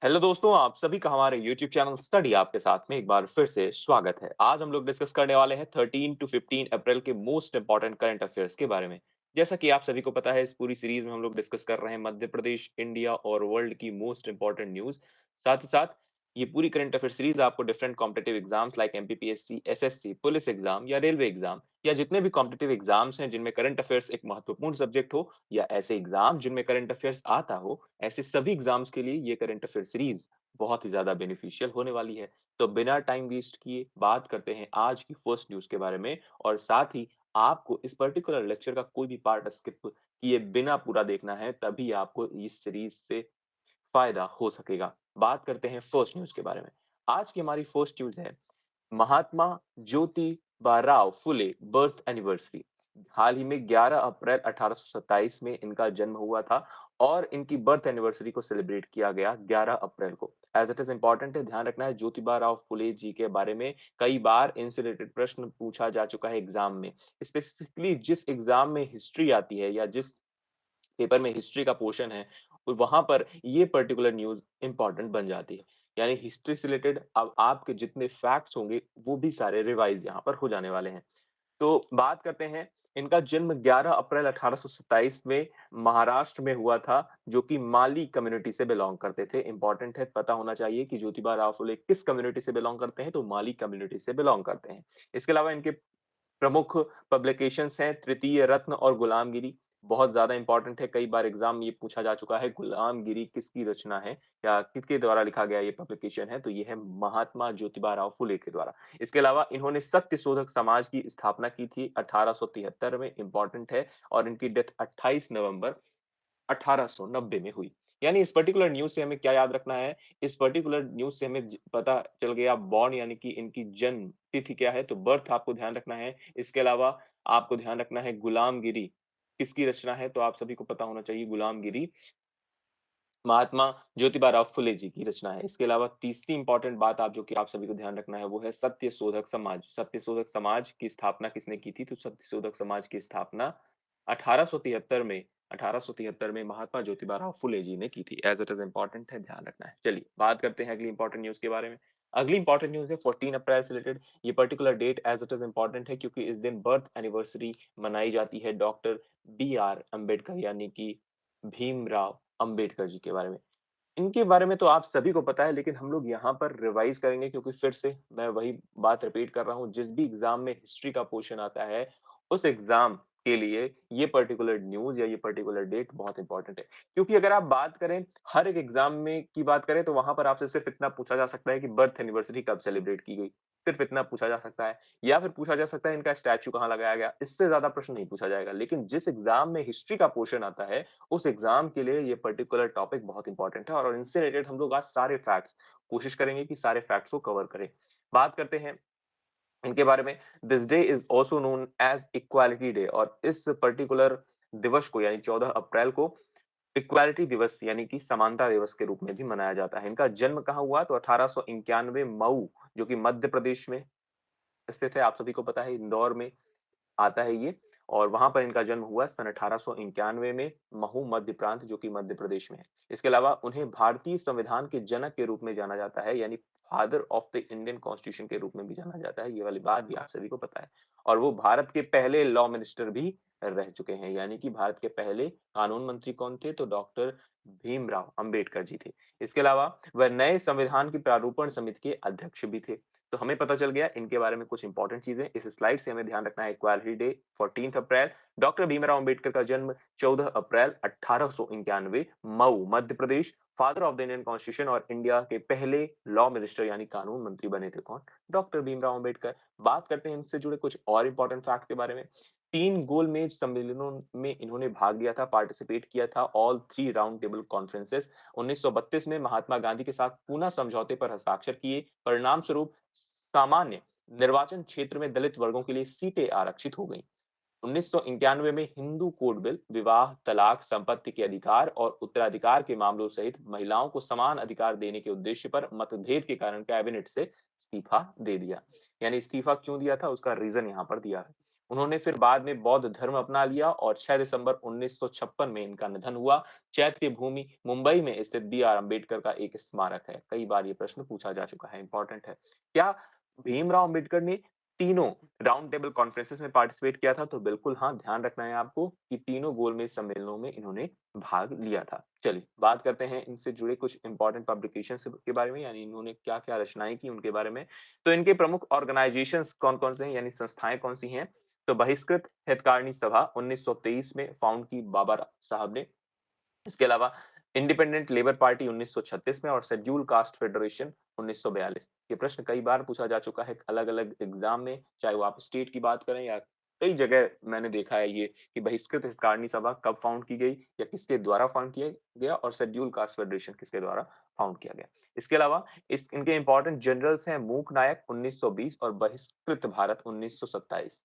Hello दोस्तों, आप सभी का हमारे यूट्यूब चैनल स्टडी आपके साथ में एक बार फिर से स्वागत है। आज हम लोग डिस्कस करने वाले हैं 13 टू 15 अप्रैल के मोस्ट इंपोर्टेंट करंट अफेयर्स के बारे में। जैसा कि आप सभी को पता है, इस पूरी सीरीज में हम लोग डिस्कस कर रहे हैं मध्य प्रदेश, इंडिया और वर्ल्ड की मोस्ट इंपोर्टेंट न्यूज़। साथ ही साथ ये पूरी करंट अफेयर सीरीज आपको different competitive exams like MPPSC, SSC, police exam या रेलवे एग्जाम या जितने भी कॉम्पिटिटिव एग्जाम्स हैं जिनमें करंट अफेयर्स एक महत्वपूर्ण सब्जेक्ट हो या ऐसे एग्जाम जिनमें करंट अफेयर्स आता हो, ऐसे सभी एग्जाम्स के लिए ये करंट अफेयर सीरीज बहुत ही ज़्यादा बेनिफिशियल होने वाली है। तो बिना टाइम वेस्ट किए बात करते हैं आज की फर्स्ट न्यूज़ के बारे में और साथ ही आपको इस पर्टिकुलर लेक्चर का कोई भी पार्ट स्किप किए बिना पूरा देखना है, तभी आपको इस सीरीज से फ़ायदा हो सकेगा। बात करते हैं फर्स्ट न्यूज़ के बारे में। आज की हमारी फर्स्ट न्यूज़ है महात्मा ज्योतिबा राव फुले बर्थ एनिवर्सरी। हाल ही में 11 अप्रैल 1827 में इनका जन्म हुआ था और इनकी बर्थ एनिवर्सरी को सेलिब्रेट किया गया 11 अप्रैल को। एज इट इज इंपॉर्टेंट है, ध्यान रखना है ज्योतिबा राव फुले जी के बारे में कई बार इनसे रिलेटेड प्रश्न पूछा जा चुका है एग्जाम में। स्पेसिफिकली जिस एग्जाम में हिस्ट्री आती है या जिस पेपर में हिस्ट्री का पोर्शन है, वहाँ पर ये पर्टिकुलर न्यूज़ इम्पोर्टेंट बन जाती है। यानी हिस्ट्री से रिलेटेड अब आपके जितने फैक्ट्स होंगे, वो भी सारे रिवाइज़ यहाँ पर हो जाने वाले हैं। तो बात करते हैं, इनका जन्म 11 अप्रैल 1827 में महाराष्ट्र में हुआ था, जो कि माली कम्युनिटी से बिलॉन्ग करते थे। इम्पोर्टेंट है, पता होना चाहिए कि ज्योतिबा राव फुले किस कम्युनिटी से बिलॉन्ग करते हैं, तो माली कम्युनिटी से बिलॉन्ग करते हैं। इसके अलावा इनके प्रमुख पब्लिकेशंस हैं तृतीय रत्न और गुलामगिरी। बहुत ज़्यादा इम्पोर्टेंट है, कई बार एग्ज़ाम में ये पूछा जा चुका है, गुलामगिरी किसकी रचना है या किसके द्वारा लिखा गया ये पब्लिकेशन है, तो ये है महात्मा ज्योतिबा राव फुले के द्वारा। इसके अलावा इन्होंने सत्य शोधक समाज की स्थापना की थी 1873 में, इम्पोर्टेंट है, और इनकी डेथ 28 नवंबर 1890 में हुई। यानी इस पर्टिकुलर न्यूज़ से हमें क्या याद रखना है, इस पर्टिकुलर न्यूज़ से हमें पता चल गया बॉर्न यानी कि इनकी जन्म तिथि क्या है, तो बर्थ आपको ध्यान रखना है। इसके अलावा आपको ध्यान रखना है गुलामगिरी किसकी रचना है, तो आप सभी को पता होना चाहिए गुलामगिरी महात्मा ज्योतिबा राव फुले जी की रचना है। इसके अलावा तीसरी इंपॉर्टेंट बात आप जो कि आप सभी को ध्यान रखना है, वो है सत्य शोधक समाज। सत्य शोधक समाज की स्थापना किसने की थी? तो सत्य शोधक समाज की स्थापना 1873 में 1873 में महात्मा ज्योतिबा राव फुले जी ने की थी। एज़ इट इज़ इम्पोर्टेंट है, ध्यान रखना है। चलिए, बात करते हैं अगली इंपॉर्टेंट न्यूज़ के बारे में। अगली इंपॉर्टेंट न्यूज़ है 14 अप्रैल से रिलेटेड। ये particular date as it is important है क्योंकि इस दिन बर्थ एनिवर्सरी मनाई जाती है डॉक्टर बी.आर. अम्बेडकर यानी कि भीमराव अम्बेडकर जी के बारे में। इनके बारे में तो आप सभी को पता है, लेकिन हम लोग यहाँ पर रिवाइज़ करेंगे क्योंकि फिर से मैं वही बात रिपीट कर रहा हूँ, जिस भी एग्ज़ाम में हिस्ट्री का पोर्शन आता है, उस एग्ज़ाम के लिए ये पर्टिकुलर न्यूज़ या ये पर्टिकुलर डेट बहुत इम्पोर्टेंट है। क्योंकि अगर आप बात करें, हर एक एग्ज़ाम में की बात करें, तो वहाँ पर आपसे सिर्फ़ इतना पूछा जा सकता है कि बर्थ एनिवर्सरी कब सेलिब्रेट की गई, सिर्फ़ इतना पूछा जा सकता है। या फिर पूछा जा सकता है इनका स्टैच्यू कहाँ लगाया गया, इससे ज़्यादा प्रश्न नहीं पूछा जाएगा। लेकिन जिस एग्ज़ाम में हिस्ट्री का पोर्शन आता है, उस एग्जाम के लिए ये पर्टिकुलर टॉपिक बहुत इंपॉर्टेंट है और इनसे रिलेटेड हम लोग आज सारे फैक्ट्स कोशिश करेंगे कि सारे फैक्ट्स को कवर करें। बात करते हैं इनके बारे में। This day is also known as equality day और इस पर्टिकुलर दिवस को यानी 14 अप्रैल को इक्वालिटी दिवस यानी कि समानता दिवस के रूप में भी मनाया जाता है। इनका जन्म कहाँ हुआ? तो 1891 मऊ, जो कि मध्य प्रदेश में स्थित है। आप सभी को पता है इंदौर में आता है ये, और वहाँ पर इनका जन्म हुआ सन 1891 में महू मध्य प्रांत, जो कि मध्य प्रदेश में है। इसके अलावा उन्हें भारतीय संविधान के जनक के रूप में जाना जाता है, यानी father of the Indian constitution के रूप में भी जाना जाता है। ये वाली बात भी आप सभी को पता है। और वो भारत के पहले लॉ मिनिस्टर भी रह चुके हैं, यानी कि भारत के पहले कानून मंत्री कौन थे? तो डॉक्टर भीमराव अंबेडकर जी थे। इसके अलावा वह नए संविधान की प्रारूपण समिति के अध्यक्ष भी थे। तो हमें पता चल गया इनके बारे में कुछ इंपॉर्टेंट चीजें। इस स्लाइड से हमें ध्यान रखना है equality day 14 April, doctor Bhimrao Ambedkar का जन्म 14 April 1891 Mhow Madhya Pradesh, father of the Indian constitution और इंडिया के पहले लॉ मिनिस्टर यानी कानून मंत्री बने थे कौन? डॉक्टर भीमराव अंबेडकर। बात करते हैं इनसे जुड़े कुछ और इंपॉर्टेंट फैक्ट के बारे में। 3 गोलमेज सम्मेलनों में इन्होंने भाग लिया था, पार्टिसिपेट किया था, ऑल 3 राउंड टेबल कॉन्फ्रेंसेस। 1932 में महात्मा गांधी के साथ पूना समझौते पर हस्ताक्षर किए, परिणाम स्वरूप सामान्य निर्वाचन क्षेत्र में दलित वर्गों के लिए सीटें आरक्षित हो गईं। 1991 में हिंदू कोड बिल, विवाह, तलाक, संपत्ति के अधिकार और उत्तराधिकार के मामलों सहित महिलाओं को समान अधिकार देने के उद्देश्य पर मतभेद के कारण कैबिनेट से इस्तीफा दे दिया। यानी इस्तीफा क्यों दिया था, उसका रीजन यहाँ पर दिया है। उन्होंने फिर बाद में बौद्ध धर्म अपना लिया और 6 दिसंबर 1956 में इनका निधन हुआ। चैत्य भूमि मुंबई में स्थित बी आर अम्बेडकर का एक स्मारक है। कई बार ये प्रश्न पूछा जा चुका है, इंपॉर्टेंट है। क्या भीमराव अम्बेडकर ने तीनों राउंड टेबल कॉन्फ्रेंसेस में पार्टिसिपेट किया था? तो बिल्कुल हाँ, ध्यान रखना है आपको कि तीनों गोलमेज सम्मेलनों में इन्होंने भाग लिया था। चलिए, बात करते हैं इनसे जुड़े कुछ इंपॉर्टेंट पब्लिकेशंस के बारे में, यानी इन्होंने क्या-क्या रचनाएँ की उनके बारे में। तो इनके प्रमुख ऑर्गनाइजेशंस कौन-कौन से हैं, यानी संस्थाएँ कौन-सी हैं? तो बहिष्कृत हितकारिणी सभा 1923 में फाउंड की बाबा साहब ने। इसके अलावा इंडिपेंडेंट लेबर पार्टी 1936 में और शेड्यूल कास्ट फेडरेशन 1942। ये प्रश्न कई बार पूछा जा चुका है अलग-अलग एग्जाम में, चाहे वो आप स्टेट की बात करें या कई जगह मैंने देखा है ये कि बहिष्कृत हितकारिणी सभा कब फाउंड की गई या किसके द्वारा फाउंड किया गया और शेड्यूल कास्ट फेडरेशन किसके द्वारा फाउंड किया गया। इसके अलावा इस इनके इंपॉर्टेंट जनरल्स हैं मूक नायक 1920 और बहिष्कृत भारत 1927।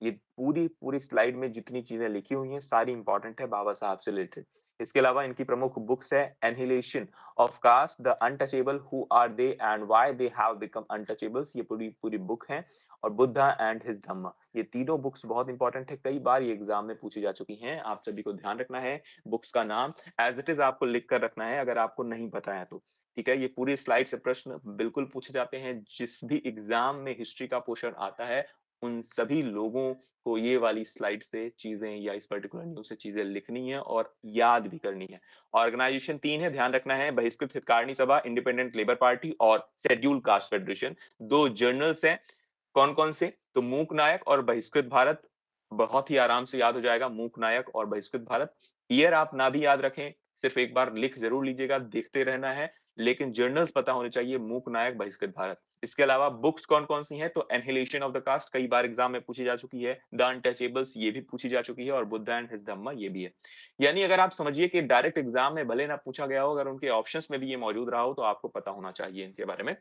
ये पूरी स्लाइड में जितनी चीज़ें लिखी हुई हैं, सारी इम्पोर्टेंट है बाबा साहब से रिलेटेड। इसके अलावा इनकी प्रमुख बुक्स है annihilation of caste, the untouchable, who are they and why they have become untouchables. ये पूरी बुक है और बुद्धा एंड हिज धम्मा। ये तीनों बुक्स बहुत इंपॉर्टेंट है, कई बार ये एग्ज़ाम में पूछी जा चुकी हैं। आप सभी को ध्यान रखना है, बुक्स का नाम एज़ इट इज़ आपको लिख कर रखना है अगर आपको नहीं पता है तो। ठीक है? ये पूरी स्लाइड से प्रश्न बिल्कुल पूछे जाते हैं, जिस भी एग्ज़ाम में हिस्ट्री का पोर्शन आता है, उन सभी लोगों को ये वाली स्लाइड से चीज़ें या इस पर्टिकुलर न्यूज़ से चीज़ें लिखनी है और याद भी करनी है। ऑर्गनाइजेशन 3 है, ध्यान रखना है, बहिष्कृत हितकारिणी सभा, इंडिपेंडेंट लेबर पार्टी और शेड्यूल कास्ट फेडरेशन। 2 जर्नल्स हैं, कौन-कौन से? तो मूक नायक और बहिष्कृत भारत, बहुत ही आराम से याद हो जाएगा मूक नायक और बहिष्कृत भारत। ईयर आप ना भी याद रखें, सिर्फ़ एक बार लिख ज़रूर लीजिएगा, देखते रहना है, लेकिन जर्नल्स पता होने चाहिए मूक नायक, बहिष्कृत भारत। इसके अलावा बुक्स कौन-कौन सी हैं? तो एनिहिलेशन ऑफ द कास्ट कई बार एग्ज़ाम में पूछी जा चुकी है, द अनटचेबल्स ये भी पूछी जा चुकी है और बुद्धा एंड हिज धम्मा ये भी है। यानी अगर आप समझिए कि डायरेक्ट एग्ज़ाम में भले ना पूछा गया हो, अगर उनके ऑप्शंस में भी ये मौजूद रहा हो, तो आपको पता होना चाहिए इनके बारे में।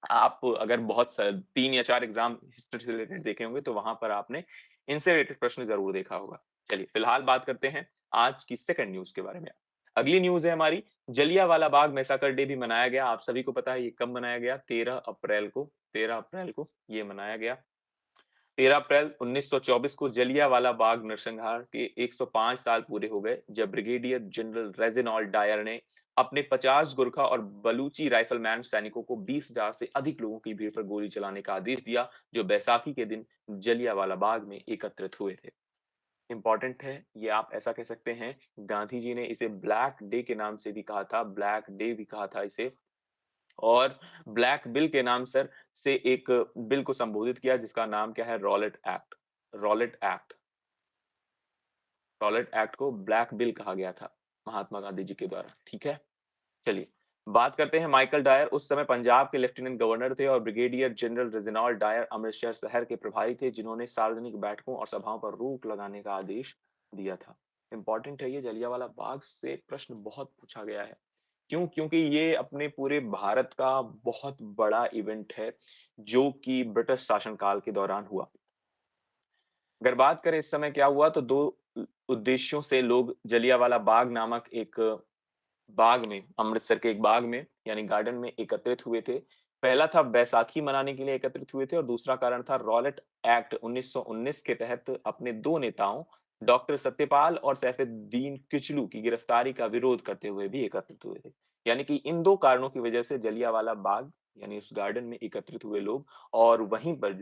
आप अगर बहुत स 3 या 4 एग्ज़ाम हिस्ट्री से रिलेटेड देखे होंगे, तो वहाँ पर आपने इनसे रिलेटेड प्रश्न ज़रूर देखा होगा। चलिए, फिलहाल बात करते हैं आज की सेकंड न्यूज़ के बारे में। अगली न्यूज़ है हमारी, जलियांवाला बाग मैसाकर डे भी मनाया गया। आप सभी को पता है ये कब मनाया गया? 13 अप्रैल को ये मनाया गया। 13 अप्रैल 1924 को जलियांवाला बाग नरसंहार के 105 साल पूरे हो गए, जब ब्रिगेडियर जनरल रेजिनाल्ड डायर ने अपने 50 गुरखा और बलूची राइफलमैन सैनिकों को 20,000 से अधिक लोगों की भीड़ पर गोली चलाने का आदेश दिया, जो बैसाखी के दिन जलियांवाला बाग में एकत्रित हुए थे। इम्पोर्टेंट है, ये आप ऐसा कह सकते हैं, गांधी जी ने इसे ब्लैक डे के नाम से भी कहा था, ब्लैक डे भी कहा था इसे। और ब्लैक बिल के नाम सर से एक बिल को संबोधित किया जिसका नाम क्या है Rowlatt act. Rowlatt act Rowlatt act को ब्लैक बिल कहा गया था महात्मा गांधी जी के द्वारा, ठीक है? चलिए, बात करते हैं माइकल डायर उस समय पंजाब के लेफ्टिनेंट गवर्नर थे और brigadier general Reginald Dyer Amritsar शहर के प्रभारी थे जिन्होंने सार्वजनिक बैठकों और सभाओं पर रोक लगाने का आदेश दिया था। इंपॉर्टेंट है ये जलियांवाला बाग से प्रश्न बहुत पूछा गया है। क्यों? क्योंकि ये अपने पूरे भारत का बहुत बड़ा इवेंट है, जो कि ब्रिटिश शासनकाल के दौरान हुआ। अगर बात करें इस समय क्या हुआ तो 2 उद्देश्यों से लोग जलियांवाला बाग नामक एक बाग में, अमृतसर के एक बाग में यानी गार्डन में एकत्रित हुए थे। पहला था बैसाखी मनाने के लिए एकत्रित हुए थे और दूसरा कारण था रॉलेट एक्ट 1919 के तहत अपने 2 नेताओं डॉक्टर सत्यपाल और सैफुद्दीन किचलू की गिरफ्तारी का विरोध करते हुए भी एकत्रित हुए थे। यानी कि इन 2 कारणों की वजह से जलियांवाला बाग यानी उस गार्डन में एकत्रित हुए लोग और वहीं पर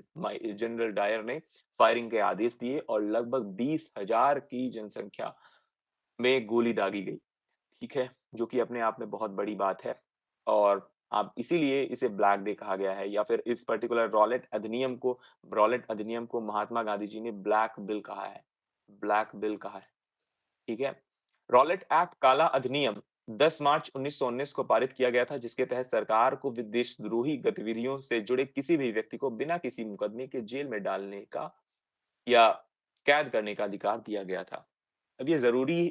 जनरल डायर ने फायरिंग के आदेश दिए और लगभग 20,000 की जनसंख्या में गोली दागी गई। ठीक है? जो कि अपने आप में बहुत बड़ी बात है और आप इसीलिए इसे ब्लैक डे कहा गया है या फिर इस पर्टिकुलर रॉलेट अधिनियम को महात्मा गांधी जी ने ब्लैक बिल कहा है। ब्लैक बिल कहा है, ठीक है? रॉलेट एक्ट काला अधिनियम 10 मार्च 1919 को पारित किया गया था, जिसके तहत सरकार को विदेशद्रोही गतिविधियों से जुड़े किसी भी व्यक्ति को बिना किसी मुकदमे के जेल में डालने का या कैद करने का अधिकार दिया गया था। अब ये ज़रूरी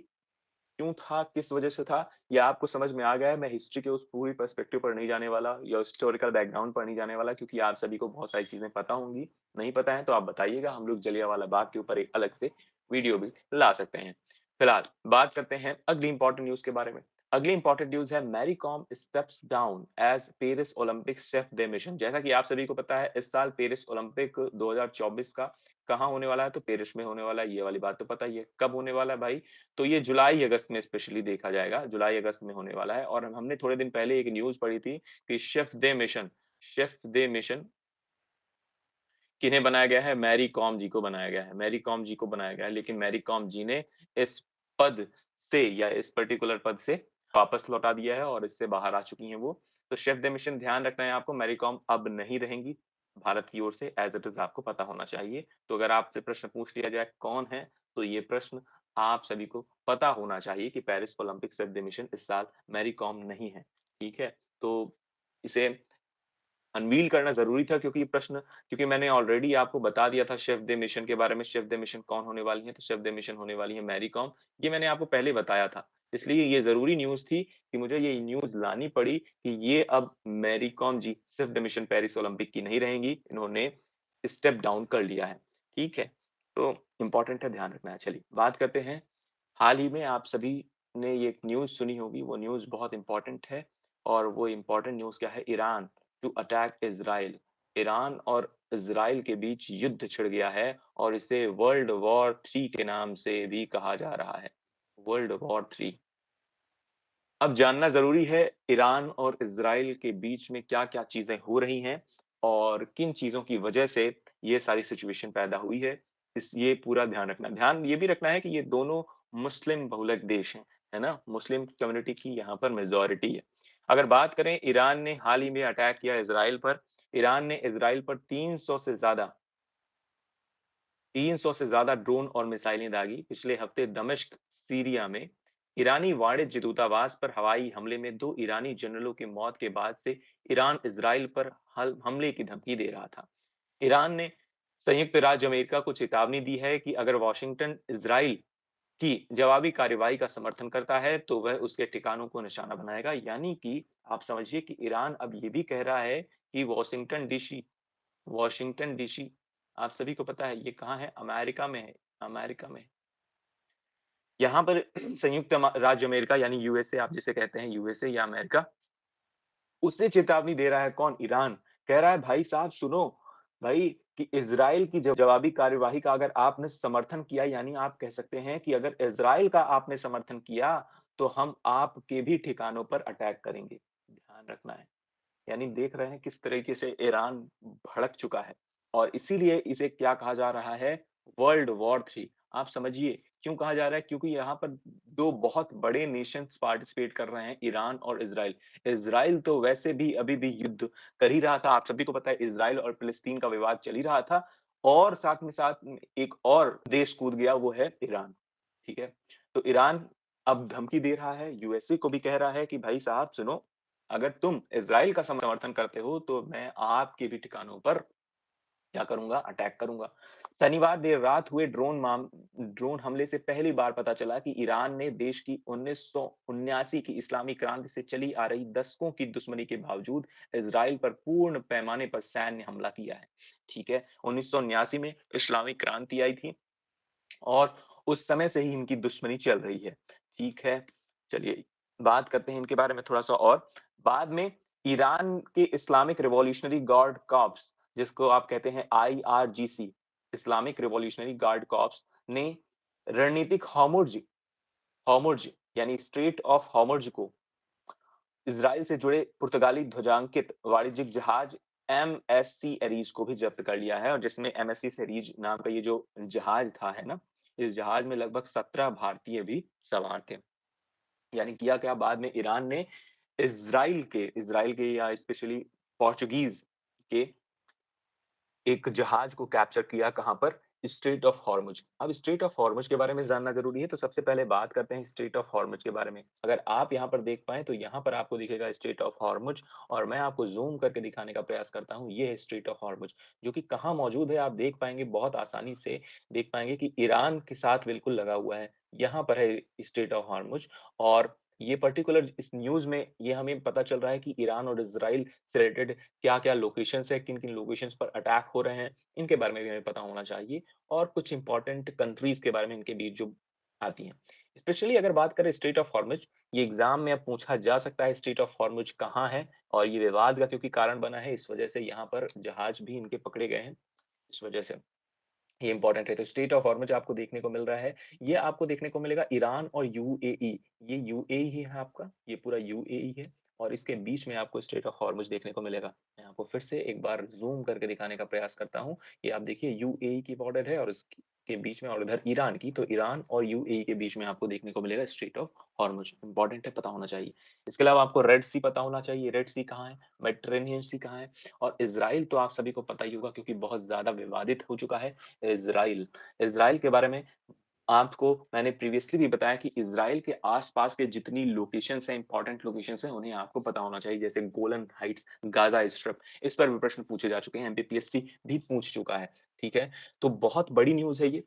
क्यों था, किस वजह से था, ये आपको समझ में आ गया है। मैं हिस्ट्री के उस पूरी पर्सपेक्टिव पर नहीं जाने वाला या हिस्टोरिकल बैकग्राउंड पर नहीं जाने वाला क्योंकि आप सभी को बहुत सारी चीज़ें पता होंगी। नहीं पता है तो आप बताइएगा, हम लोग जलियांवाला बाग के ऊपर एक अलग से वीडियो भी ला सकते हैं। फिलहाल बात करते हैं अगली इंपॉर्टेंट न्यूज़ के बारे में। अगली इंपॉर्टेंट न्यूज़ है Mary Kom steps down as Paris Olympics chef de mission. जैसा कि आप सभी को पता है इस साल पेरिस ओलंपिक 2024 का कहाँ होने वाला है? तो पेरिस में होने वाला है, ये वाली बात तो पता ही है। कब होने वाला है भाई? तो ये जुलाई-अगस्त में स्पेशली देखा जाएगा, जुलाई-अगस्त में होने वाला है और हमने थोड़े दिन पहले एक न्यूज़ पढ़ी थी कि शेफ़ डे मिशन किन्हें बनाया गया है? मैरी कॉम जी को बनाया गया है। मैरी कॉम जी को बनाया गया है, लेकिन मैरी कॉम जी ने इस पद से या इस पर्टिकुलर पद से वापस लौटा दिया है और इससे बाहर आ चुकी हैं वो। तो शेफ द मिशन ध्यान रखना है आपको, मैरी कॉम अब नहीं रहेंगी भारत की ओर से, एज़ इट इज़ आपको पता होना चाहिए। तो अगर आपसे प्रश्न पूछ लिया जाए कौन है? तो ये प्रश्न आप सभी को पता होना चाहिए कि Paris Olympic chef de mission इस साल मैरी कॉम नहीं है, ठीक है? तो इसे अनवील करना ज़रूरी था क्योंकि मैंने ऑलरेडी आपको बता दिया था शेफ द मिशन के बारे में, शेफ द मिशन कौन होने वाली हैं, तो शेफ द मिशन होने वाली है मैरी कॉम। ये मैंने आपको पहले बताया था। इसलिए ये ज़रूरी न्यूज़ थी कि मुझे ये न्यूज़ लानी पड़ी कि ये अब Mary Kom ji chef de mission Paris Olympic की नहीं रहेंगी, इन्होंने स्टेप डाउन कर लिया है, ठीक है? तो इम्पोर्टेंट है, ध्यान रखना है। चलिए, बात करते हैं हाल ही में आप सभी ने ये एक न्यूज़ सुनी होगी, वो न्यूज़ बहुत इम्पोर्टेंट है और वो इम्पोर्टेंट न्यूज़ क्या है? Iran to attack Israel. Iran और इज़राइल के बीच युद्ध छिड़ गया है और इसे वर्ल्ड वॉर 3 के नाम से भी कहा जा रहा है। World war 3। अब जानना ज़रूरी है ईरान और इज़राइल के बीच में क्या-क्या चीज़ें हो रही हैं और किन चीज़ों की वजह से ये सारी सिचुएशन पैदा हुई है। ये पूरा ध्यान रखना है। ध्यान ये भी रखना है कि ये दोनों मुस्लिम बहुलक देश हैं, है ना? मुस्लिम कम्युनिटी की यहाँ पर मेजॉरिटी है। अगर बात करें ईरान ने हाल ही में अटैक किया इज़राइल पर। ईरान ने इज़राइल पर 300 से ज़्यादा ड्रोन और मिसाइलें दागी। पिछले हफ्ते दमिश्क, सीरिया में ईरानी वाणिज्य दूतावास पर हवाई हमले में 2 ईरानी जनरलों की मौत के बाद से ईरान इज़राइल पर हल हमले की धमकी दे रहा था। ईरान ने संयुक्त राज्य अमेरिका को चेतावनी दी है कि अगर वाशिंगटन इज़राइल की जवाबी कार्रवाई का समर्थन करता है, तो वह उसके ठिकानों को निशाना बनाएगा। यानी कि आप समझिए कि ईरान अब ये भी कह रहा है कि वॉशिंगटन डीसी आप सभी को पता है ये कहाँ है? अमेरिका में है, अमेरिका में। यहाँ पर संयुक्त राज्य अमेरिका यानी यूएसए आप जिसे कहते हैं यूएसए या अमेरिका, उससे चेतावनी दे रहा है कौन? ईरान। कह रहा है भाई साहब सुनो, भाई कि इज़राइल की जवाबी कार्यवाही का अगर आपने समर्थन किया यानी आप कह सकते हैं कि अगर इज़राइल का आपने समर्थन किया, तो हम आपके भी ठिकानों पर अटैक करेंगे। ध्यान रखना है। यानी देख रहे हैं किस तरीके से ईरान भड़क चुका है और इसीलिए इसे क्या कहा जा रहा है वर्ल्ड वॉर 3 आप समझिए क्यों कहा जा रहा है क्योंकि यहाँ पर 2 बहुत बड़े नेशंस पार्टिसिपेट कर रहे हैं ईरान और इज़राइल। इज़राइल तो वैसे भी अभी भी युद्ध कर ही रहा था, आप सभी को पता है इज़राइल और फ़िलिस्तीन का विवाद चल ही रहा था और साथ में एक और देश कूद गया वो है ईरान, ठीक है? तो ईरान अब धमकी दे रहा है, यूएसए को भी कह रहा है कि भाई साहब सुनो अगर तुम इज़राइल का समर्थन करते हो, तो मैं आपके भी ठिकानों पर क्या करूँगा, अटैक करूँगा। शनिवार देर रात हुए ड्रोन हमले से पहली बार पता चला कि ईरान ने देश की 1979 की इस्लामी क्रांति से चली आ रही दशकों की दुश्मनी के बावजूद इज़राइल पर पूर्ण पैमाने पर सैन्य हमला किया है। ठीक है? 1979 में इस्लामिक क्रांति आई थी और उस समय से ही इनकी दुश्मनी चल रही है। ठीक है? चलिए, बात करते हैं इनके बारे में थोड़ा-सा और। बाद में ईरान के इस्लामिक रिवॉल्यूशनरी गार्ड कॉर्प्स जिसको आप कहते हैं IRGC, Islamic revolutionary guard corps ने रणनीतिक हॉर्मुज़ यानी स्ट्रेट ऑफ हॉर्मुज़ को इज़राइल से जुड़े पुर्तगाली ध्वजांकित वाणिज्यिक जहाज एमएससी एरीज को भी जब्त कर लिया है और जिसमें एमएससी एरीज नाम का ये जो जहाज था, है ना? इस जहाज में लगभग 17 भारतीय भी सवार थे। यानी किया क्या बाद में ईरान ने इज़राइल के या स्पेशली पोर्चुगीज़ के एक जहाज को कैप्चर किया कहाँ पर? Straight of Hormuz. अब स्ट्रेट ऑफ हॉर्मुज़ के बारे में जानना ज़रूरी है, तो सबसे पहले बात करते हैं स्ट्रेट ऑफ हॉर्मुज़ के बारे में। अगर आप यहाँ पर देख पाएँ, तो यहाँ पर आपको दिखेगा स्ट्रेट ऑफ हॉर्मुज़ और मैं आपको ज़ूम करके दिखाने का प्रयास करता हूँ। ये है स्ट्रेट ऑफ हॉर्मुज़, जो कि कहाँ मौजूद है, आप देख पाएँगे बहुत आसानी से देख पाएँगे कि ईरान के साथ बिल्कुल लगा हुआ है। यहाँ पर है स्ट्रेट ऑफ हॉर्मुज़ और ये पर्टिकुलर इस न्यूज़ में ये हमें पता चल रहा है कि ईरान और इज़राइल से रिलेटेड क्या-क्या लोकेशंस है, किन-किन लोकेशंस पर अटैक हो रहे हैं, इनके बारे में भी हमें पता होना चाहिए और कुछ इम्पोर्टेंट कंट्रीज़ के बारे में इनके बीच जो आती हैं। स्पेशली अगर बात करें स्ट्रेट ऑफ हॉर्मुज़, ये एग्ज़ाम में अब पूछा जा सकता है स्ट्रेट ऑफ हॉर्मुज़ कहाँ है और ये विवाद का क्योंकि कारण बना है, इस वजह से यहाँ पर जहाज भी इनके पकड़े गए हैं, इस वजह से। ये इंपॉर्टेंट है। तो स्ट्रेट ऑफ हॉर्मुज़ आपको देखने को मिल रहा है। ये आपको देखने को मिलेगा ईरान और यूएई। ये यूएई ही है आपका, ये पूरा यूएई है और इसके बीच में आपको स्ट्रेट ऑफ हॉर्मुज़ देखने को मिलेगा। मैं आपको फिर से एक बार ज़ूम करके दिखाने का प्रयास करता हूँ। ये आप देखिए यूएई की बॉर्डर है और इसकी के बीच में और उधर ईरान की, तो ईरान और यूएई के बीच में आपको देखने को मिलेगा स्ट्रेट ऑफ हॉर्मुज़। इंपॉर्टेंट है, पता होना चाहिए। इसके अलावा आपको रेड सी पता होना चाहिए। रेड सी कहाँ है? मेडिटेरेनियन सी कहाँ है? और इज़राइल तो आप सभी को पता ही होगा क्योंकि बहुत ज़्यादा विवादित हो चुका है। इज़राइल, इज़राइल के बारे में आपको मैंने प्रीवियसली भी बताया कि इज़राइल के आस-पास के जितनी लोकेशंस हैं, इम्पोर्टेंट लोकेशंस हैं, उन्हें आपको पता होना चाहिए, जैसे गोलन हाइट्स, गाज़ा स्ट्रिप, इस पर भी प्रश्न पूछे जा चुके हैं, एमपीपीएससी भी पूछ चुका है, ठीक है? तो बहुत बड़ी न्यूज़ है ये।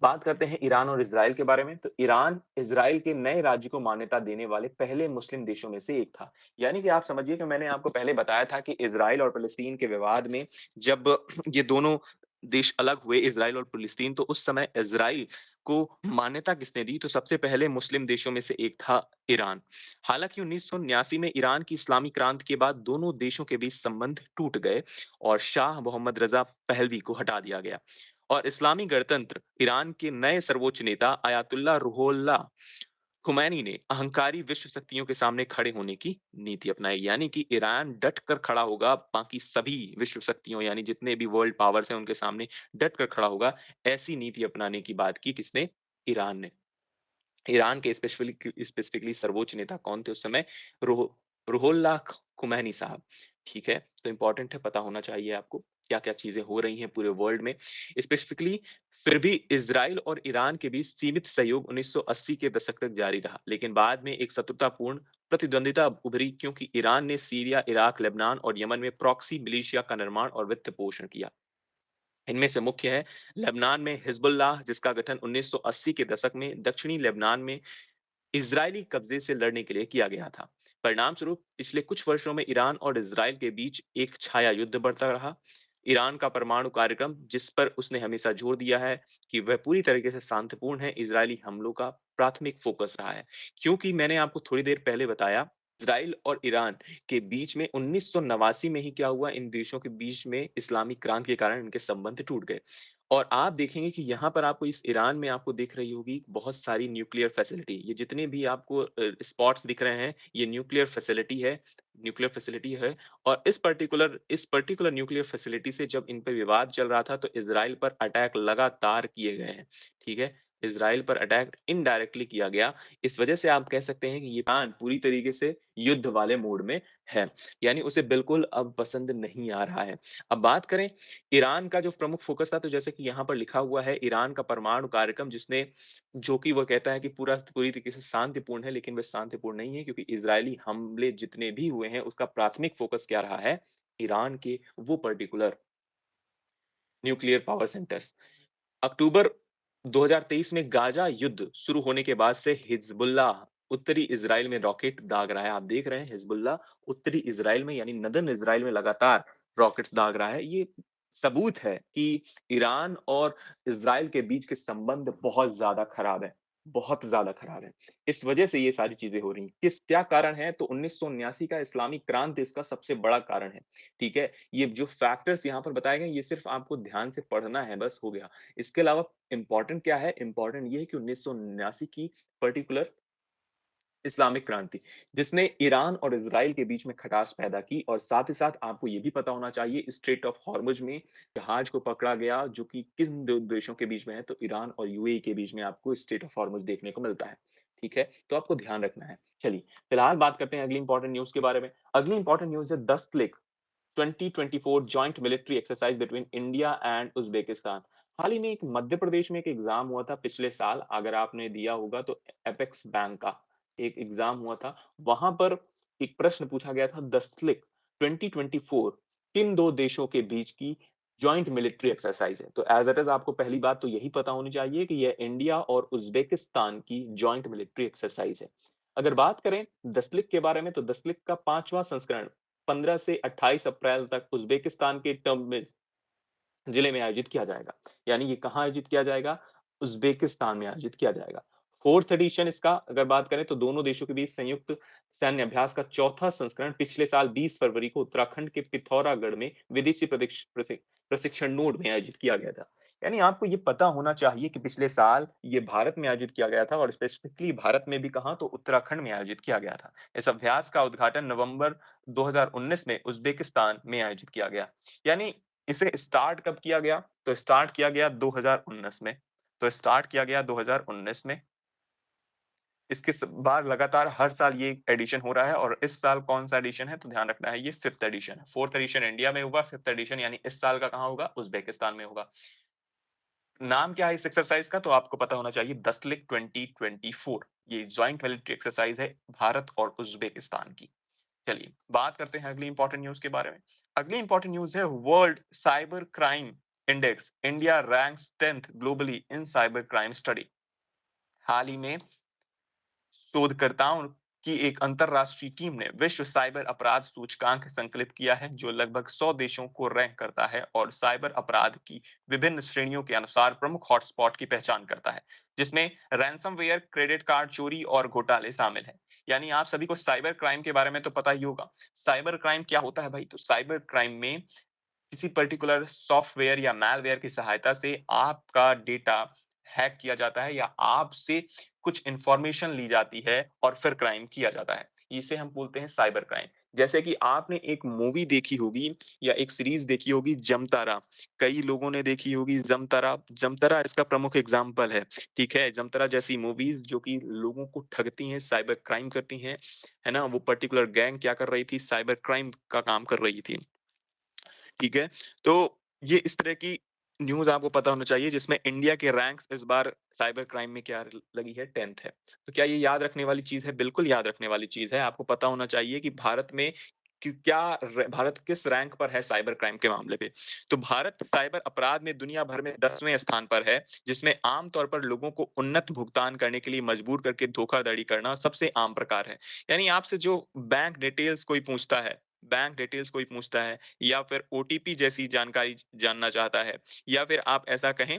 बात करते हैं ईरान और इज़राइल के बारे में, तो ईरान इज़राइल के नए राज्य को मान्यता देने वाले पहले मुस्लिम देशों में से एक था। यानी कि आप समझिए कि मैंने आपको पहले बताया था कि इज़राइल और फ़लस्तीन के विवाद में जब ये दोनों देश अलग हुए, इज़राइल और फ़लस्तीन, तो उस समय इज़राइल को मान्यता किसने दी? तो सबसे पहले मुस्लिम देशों में से एक था ईरान। हालाँकि 1979 में ईरान की इस्लामी क्रांति के बाद दोनों देशों के बीच संबंध टूट गए और शाह मोहम्मद रज़ा पहलवी को हटा दिया गया। और इस्लामी गणतंत्र ईरान के नए सर्वोच्च नेता अयातुल्लाह रुहोल्लाह खुमैनी ने अहंकारी विश्व शक्तियों के सामने खड़े होने की नीति अपनाई। यानी कि ईरान डट कर खड़ा होगा बाकी सभी विश्व शक्तियों यानी जितने भी वर्ल्ड पावर्स हैं उनके सामने डट कर खड़ा होगा। ऐसी नीति अपनाने की बात की किसने? ईरान ने। ईरान के स्पेसिफिकली सर्वोच्च नेता कौन थे उस समय? रुह रुहोल्लाह खुमैनी साहब, ठीक है? तो इम्पोर्टेंट है, पता होना चाहिए आपको, क्या-क्या चीज़ें हो रही हैं पूरे वर्ल्ड में। स्पेसिफिकली फिर भी इज़राइल और ईरान के बीच सीमित सहयोग 1980 के दशक तक जारी रहा, लेकिन बाद में एक शत्रुतापूर्ण प्रतिद्वंदिता उभरी क्योंकि ईरान ने सीरिया, इराक, लेबनान और यमन में प्रॉक्सी मिलिशिया का निर्माण और वित्त पोषण किया। इनमें से मुख्य है लेबनान में हिजबुल्लाह जिसका गठन 1980 के दशक में दक्षिणी लेबनान में इजरायली कब्जे से लड़ने के लिए किया गया था। परिणाम स्वरूप पिछले कुछ वर्षों में ईरान और इजराइल के बीच एक छाया युद्ध बढ़ता रहा। ईरान का परमाणु कार्यक्रम जिस पर उसने हमेशा जोर दिया है कि वह पूरी तरीके से शांतिपूर्ण है, इजरायली हमलों का प्राथमिक फोकस रहा है। क्योंकि मैंने आपको थोड़ी देर पहले बताया इजराइल और ईरान के बीच में 1989 में ही क्या हुआ, इन देशों के बीच में इस्लामिक क्रांति के कारण इनके संबंध टूट गए। और आप देखेंगे कि यहाँ पर आपको इस ईरान में आपको दिख रही होगी बहुत सारी न्यूक्लियर फैसिलिटी। ये जितने भी आपको स्पॉट्स दिख रहे हैं, ये न्यूक्लियर फैसिलिटी है और इस पर्टिकुलर न्यूक्लियर फैसिलिटी से जब इन पे विवाद चल रहा था, तो इज़राइल पर अटैक लगातार किए गए हैं, ठीक है? इज़राइल पर अटैक इनडायरेक्टली किया गया। इस वजह से आप कह सकते हैं कि ईरान पूरी तरीके से युद्ध वाले मोड में है, यानी उसे बिल्कुल अब पसंद नहीं आ रहा है। अब बात करें ईरान का जो प्रमुख फ़ोकस था, तो जैसे कि यहाँ पर लिखा हुआ है ईरान का परमाणु कार्यक्रम जिसने जो कि वो कहता है कि पूरी तरीके से शांतिपूर्ण है, लेकिन वह शांतिपूर्ण नहीं है क्योंकि इज़राइली हमले जितने भी हुए हैं, उसका प्राथमिक फ़ोकस क्या रहा है? ईरान के वो पर्टिकुलर न्यूक्लियर पावर सेंटर्स। अक्टूबर 2023 में गाज़ा युद्ध शुरू होने के बाद से हिज़्बुल्लाह उत्तरी इज़राइल में रॉकेट दाग रहा है। आप देख रहे हैं हिज़्बुल्लाह उत्तरी इज़राइल में यानी नदर्न इज़राइल में लगातार रॉकेट्स दाग रहा है। ये सबूत है कि ईरान और इज़राइल के बीच के संबंध बहुत ज़्यादा खराब है, बहुत ज़्यादा खराब है। इस वजह से ये सारी चीज़ें हो रही हैं। क्या कारण है? तो 1979 का इस्लामी क्रांति इसका सबसे बड़ा कारण है, ठीक है? ये जो फैक्टर्स यहाँ पर बताए गए हैं, ये सिर्फ़ आपको ध्यान से पढ़ना है, बस हो गया। इसके अलावा इम्पोर्टेंट क्या है? इम्पोर्टेंट ये है कि 1979 की पर्टिकुलर इस्लामिक क्रांति, जिसने ईरान और इज़राइल के बीच में खटास पैदा की और साथ ही साथ आपको ये भी पता होना चाहिए स्ट्रेट ऑफ हॉर्मुज़ में जहाज को पकड़ा गया जो कि किन 2 देशों के बीच में है, तो ईरान और यूएई के बीच में आपको स्ट्रेट ऑफ हॉर्मुज़ देखने को मिलता है। ठीक है? तो आपको ध्यान रखना है। चलिए, फिलहाल बात करते हैं अगली इम्पोर्टेंट न्यूज़ के बारे में। अगली इम्पोर्टेंट न्यूज़ है 10 click 2024 joint military exercise between India and Uzbekistan. हाल ही में एक मध्य प्रदेश में एक एग्ज़ाम हुआ था पिछले साल, अगर आपने दिया होगा तो एपेक्स बैंक का एक एग्ज़ाम हुआ था। वहाँ पर एक प्रश्न पूछा गया था 10 क्लिक 2024 किन 2 देशों के बीच की जॉइंट मिलिट्री एक्सरसाइज है? तो एज़ इट इज़ आपको पहली बात तो यही पता होनी चाहिए कि यह इंडिया और उज़्बेकिस्तान की जॉइंट मिलिट्री एक्सरसाइज है। अगर बात करें 10 क्लिक के बारे में तो 10 क्लिक का 5वां संस्करण 15 से 28 अप्रैल तक उज़्बेकिस्तान के टर्मिस जिले में आयोजित किया जाएगा। यानी ये कहाँ आयोजित किया जाएगा? उज़्बेकिस्तान में आयोजित किया जाएगा। 4th एडिशन इसका अगर बात करें तो दोनों देशों के बीच संयुक्त सैन्य अभ्यास का चौथा संस्करण पिछले साल 20 फरवरी को उत्तराखंड के पिथौरागढ़ में विदेशी प्रशिक्षण नोड में आयोजित किया गया था। यानी आपको ये पता होना चाहिए कि पिछले साल ये भारत में आयोजित किया गया था और स्पेसिफिकली भारत में भी कहाँ तो उत्तराखंड में आयोजित किया गया था। इस अभ्यास का उद्घाटन नवंबर 2019 में उज़्बेकिस्तान में आयोजित किया गया। यानी इसे स्टार्ट कब किया गया? तो स्टार्ट किया गया 2019 में। तो स्टार्ट किया गया 2019 में। इसके बाद लगातार हर साल ये एडिशन हो रहा है और इस साल कौन-सा एडिशन है तो ध्यान रखना है ये 5th एडिशन है। 4th एडिशन इंडिया में हुआ, 5th एडिशन यानी इस साल का कहाँ होगा? उज़्बेकिस्तान में होगा। नाम क्या है इस एक्सरसाइज का? तो आपको पता होना चाहिए दस्तलिक 2024 ये जॉइंट मिलिट्री एक्सरसाइज है भारत और उज़्बेकिस्तान की। चलिए, बात करते हैं अगली इंपॉर्टेंट न्यूज़ के बारे में। अगली इंपॉर्टेंट न्यूज़ है world cyber crime index India ranks 10th globally in cyber crime study. हाल ही में शोधकर्ताओं की एक अंतरराष्ट्रीय टीम ने विश्व साइबर अपराध सूचकांक संकलित किया है, जो लगभग 100 देशों को रैंक करता है और साइबर अपराध की विभिन्न श्रेणियों के अनुसार प्रमुख हॉटस्पॉट की पहचान करता है, जिसमें रैंसमवेयर, क्रेडिट कार्ड चोरी और घोटाले शामिल हैं। यानी आप सभी को साइबर क्राइम के बारे में तो पता ही होगा। साइबर क्राइम क्या होता है भाई? तो साइबर क्राइम में किसी पर्टिकुलर सॉफ्टवेयर या मैलवेयर की सहायता से आपका डेटा हैक किया जाता है या आपसे कुछ इंफॉर्मेशन ली जाती है और फिर क्राइम किया जाता है। इसे हम बोलते हैं साइबर क्राइम। जैसे कि आपने एक मूवी देखी होगी या एक सीरीज़ देखी होगी जमतारा। कई लोगों ने देखी होगी जमतारा। जमतारा इसका प्रमुख एग्ज़ाम्पल है, ठीक है? जमतारा जैसी मूवीज़ जो कि लोगों को ठगती हैं, साइबर क्राइम करती हैं, है ना? वो पर्टिकुलर गैंग क्या कर रही थी? साइबर क्राइम का काम कर रही थी। ठीक है? तो ये इस तरह की न्यूज़ आपको पता होना चाहिए जिसमें इंडिया के रैंक्स इस बार साइबर क्राइम में क्या लगी है 10th है। तो क्या ये याद रखने वाली चीज़ है? बिल्कुल याद रखने वाली चीज़ है। आपको पता होना चाहिए कि भारत में कि क्या भारत किस रैंक पर है साइबर क्राइम के मामले पे। तो भारत साइबर अपराध में दुनिया भर में 10वें स्थान पर है, जिसमें आम तौर पर लोगों को उन्नत भुगतान करने के लिए मजबूर करके धोखाधड़ी करना सबसे आम प्रकार है। यानी आपसे जो बैंक डिटेल्स कोई पूछता है या फिर ओटीपी जैसी जानकारी जानना चाहता है या फिर आप ऐसा कहें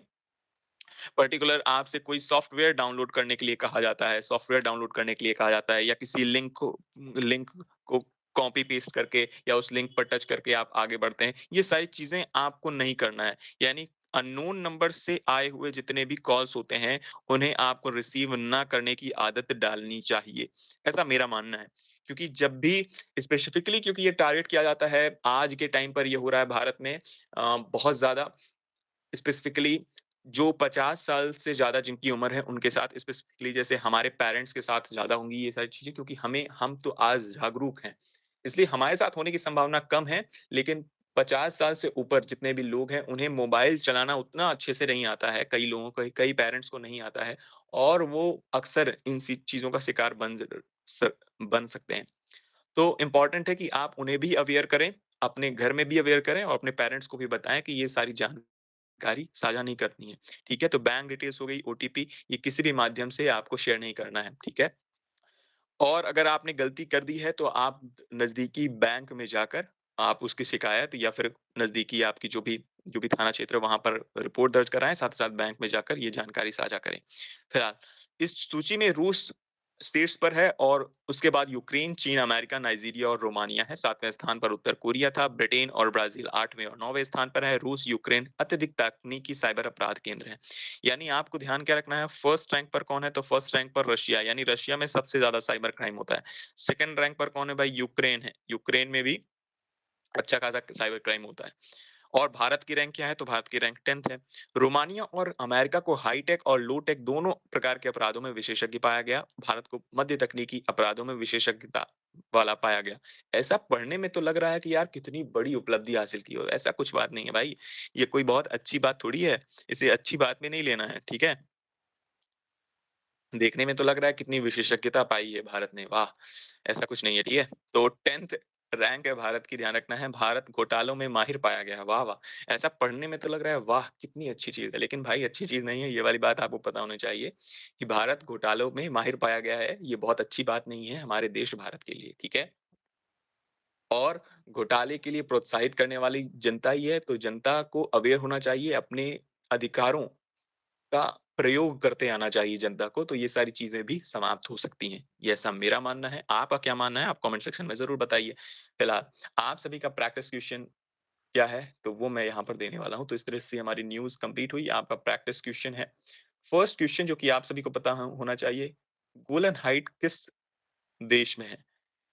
पर्टिकुलर आपसे कोई सॉफ्टवेयर डाउनलोड करने के लिए कहा जाता है, सॉफ्टवेयर डाउनलोड करने के लिए कहा जाता है या किसी लिंक को कॉपी पेस्ट करके या उस लिंक पर टच करके आप आगे बढ़ते हैं। ये सारी चीज़ें आपको नहीं करना है। यानी अननोन नंबर से आए हुए जितने भी कॉल्स होते हैं, उन्हें आपको रिसीव ना करने की आदत डालनी चाहिए। ऐसा मेरा मानना है। क्योंकि जब भी स्पेसिफिकली क्योंकि ये टारगेट किया जाता है, आज के टाइम पर ये हो रहा है भारत में बहुत ज़्यादा स्पेसिफिकली जो 50 साल से ज़्यादा जिनकी उम्र है, उनके साथ स्पेसिफिकली जैसे हमारे पेरेंट्स के साथ ज़्यादा होंगी ये सारी चीज़ें क्योंकि हम तो आज जागरूक हैं। इसलिए हमारे साथ होने की संभावना कम है, लेकिन 50 साल से ऊपर जितने भी लोग हैं, उन्हें मोबाइल चलाना उतना अच्छे से नहीं आता है। कई लोगों को कई पेरेंट्स को नहीं आता है और वो अक्सर इन सी चीज़ों का शिकार बन सकते हैं। तो इम्पोर्टेंट है कि आप उन्हें भी अवेयर करें, अपने घर में भी अवेयर करें और अपने पेरेंट्स को भी बताएँ कि ये सारी जानकारी साझा नहीं करनी है, ठीक है? तो बैंक डिटेल्स हो गई, ओटीपी ये किसी भी माध्यम से आपको शेयर नहीं करना है, ठीक है? और अगर आपने गलती कर दी है तो आप नज़दीकी बैंक में जाकर आप उसकी शिकायत या फिर नज़दीकी आपकी जो भी थाना क्षेत्र है वहाँ पर रिपोर्ट दर्ज कराएँ, साथ ही साथ बैंक में जाकर ये जानकारी साझा करें। फिलहाल इस सूची में रूस शीर्ष पर है और उसके बाद यूक्रेन, चीन, अमेरिका, नाइजीरिया और रोमानिया है। 7वें स्थान पर उत्तर कोरिया था, ब्रिटेन और ब्राज़ील 8वें और 9वें स्थान पर है। रूस, यूक्रेन अत्यधिक तकनीकी साइबर अपराध केंद्र हैं। यानी आपको ध्यान क्या रखना है, फर्स्ट रैंक पर कौन है? तो फर्स्ट रैंक पर रशिया यानी रशिया में सबसे ज़्यादा साइबर क्राइम होता है। सेकंड रैंक पर कौन है भाई? यूक्रेन है। यूक्रेन में भी अच्छा खासा साइबर क्राइम होता है। और भारत की रैंक क्या है? तो भारत की रैंक 10th है। रोमानिया और अमेरिका को हाई-टेक और लो-टेक दोनों प्रकार के अपराधों में विशेषज्ञ पाया गया। भारत को मध्य तकनीकी अपराधों में विशेषज्ञता वाला पाया गया। ऐसा पढ़ने में तो लग रहा है कि यार कितनी बड़ी उपलब्धि हासिल की हो। ऐसा कुछ बात नहीं है भाई। ये कोई बहुत अच्छी बात थोड़ी है। इसे अच्छी बात में नहीं लेना है, ठीक है? देखने में तो लग रहा है कितनी विशेषज्ञता पाई है भारत ने, वाह! ऐसा कुछ नहीं है, ठीक है? तो 10th रैंक है भारत की, ध्यान रखना है, भारत घोटालों में माहिर पाया गया है, वाह, वाह! ऐसा पढ़ने में तो लग रहा है वाह! कितनी अच्छी चीज़ है, लेकिन भाई अच्छी चीज़ नहीं है, ये वाली बात आपको पता होनी चाहिए कि भारत घोटालों में माहिर पाया गया है, ये बहुत अच्छी बात नहीं है हमारे देश भारत के लिए, ठीक है? और घोटाले के लिए प्रोत्साहित करने वाली जनता ही है, तो जनता को अवेयर होना चाहिए अपने अधिकारों का प्रयोग करते आना चाहिए जनता को, तो ये सारी चीज़ें भी समाप्त हो सकती हैं। ये ऐसा मेरा मानना है। आपका क्या मानना है? आप कमेंट सेक्शन में ज़रूर बताइए। फिलहाल आप सभी का प्रैक्टिस क्वेश्चन क्या है, तो वो मैं यहाँ पर देने वाला हूँ। तो इस तरह से हमारी न्यूज़ कंप्लीट हुई। आपका प्रैक्टिस क्वेश्चन है। फर्स्ट क्वेश्चन जो कि आप सभी को पता ह होना चाहिए, गोलन हाइट किस देश में है?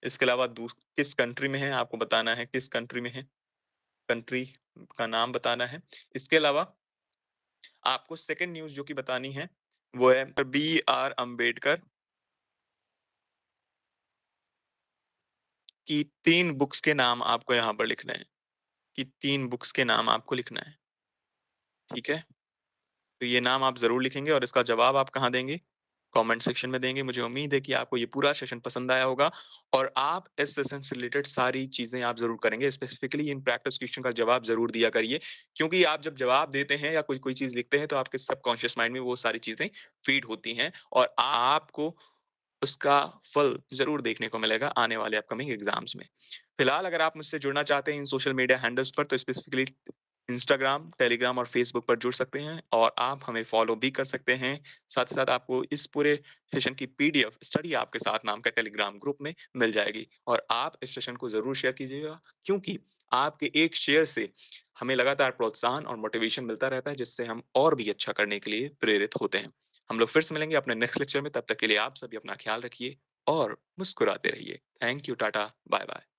इसके अलावा किस कंट्री में है, आपको बताना है किस कंट्री में है, कंट्री का नाम बताना है। इसके अलावा आपको सेकंड न्यूज़ जो कि बतानी है, वो है बी आर अम्बेडकर की 3 बुक्स के नाम आपको यहाँ पर लिखने हैं, कि 3 बुक्स के नाम आपको लिखना है, ठीक है? तो ये नाम आप ज़रूर लिखेंगे और इसका जवाब आप कहाँ देंगे? कमेंट सेक्शन में देंगे। मुझे उम्मीद है कि आपको ये पूरा सेशन पसंद आया होगा और आप इस सेशन से रिलेटेड सारी चीज़ें आप ज़रूर करेंगे। स्पेसिफिकली इन प्रैक्टिस क्वेश्चन का जवाब ज़रूर दिया करिए, क्योंकि आप जब जवाब देते हैं या कोई कोई चीज़ लिखते हैं, तो आपके सबकॉन्शियस माइंड में वो सारी चीज़ें फीड होती हैं और आपको उसका फल ज़रूर देखने को मिलेगा आने वाले अपकमिंग एग्ज़ाम्स में। फिलहाल अगर आप मुझसे जुड़ना चाहते हैं इन सोशल मीडिया हैंडल्स पर, तो स्पेसिफिकली इंस्टाग्राम, टेलीग्राम और फेसबुक पर जुड़ सकते हैं और आप हमें फॉलो भी कर सकते हैं। साथ ही साथ आपको इस पूरे सेशन की पीडीएफ स्टडी आपके साथ नाम का टेलीग्राम ग्रुप में मिल जाएगी और आप इस सेशन को ज़रूर शेयर कीजिएगा, क्योंकि आपके एक शेयर से हमें लगातार प्रोत्साहन और मोटिवेशन मिलता रहता है, जिससे हम और भी अच्छा करने के लिए प्रेरित होते हैं। हम लोग फिर से मिलेंगे अपने नेक्स्ट लेक्चर में, तब तक के लिए आप सभी अपना ख्याल रखिए और मुस्कुराते रहिए। Thank you, Tata, bye-bye.